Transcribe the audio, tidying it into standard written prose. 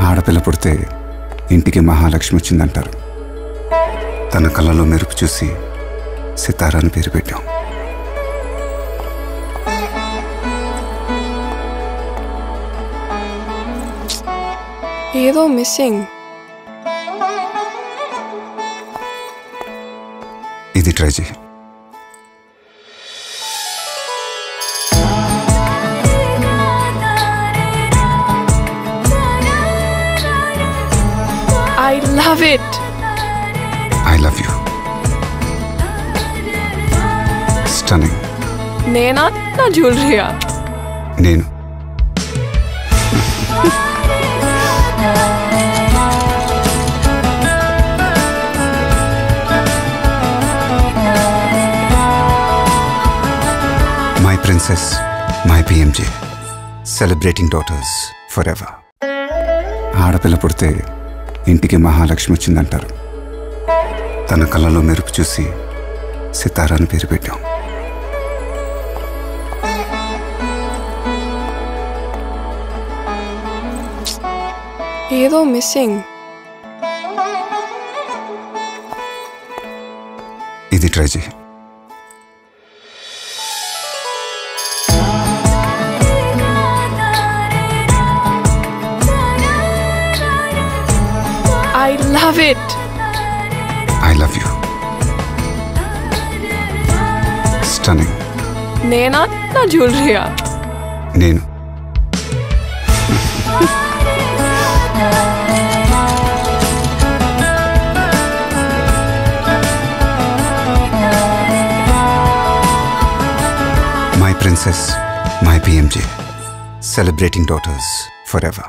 ఆడపిల్ల పుడితే ఇంటికి మహాలక్ష్మి వచ్చిందంటారు. తన కళ్ళలో మెరుపు చూసి సితారా అని పేరు పెట్టాం. ఏదో మిస్సింగ్. ఇది ట్రై చేయి. I love it. I love you. Stunning. నేనా నా జ్యువెలరీయా? నేను. My princess, my PMJ. Celebrating daughters forever. ఆడపిల్ల పుడితే ఇంటికి మహాలక్ష్మి వచ్చిందంటారు. తన కళ్ళలో మెరుపు చూసి సితారా అని పేరు పెట్టాం. ఏదో మిస్సింగ్. ఇది ట్రై చేయి. I love it. I love you. Stunning. నేనా నా జ్యువెలరీయా? నేను. My princess, my PMJ. Celebrating daughters forever.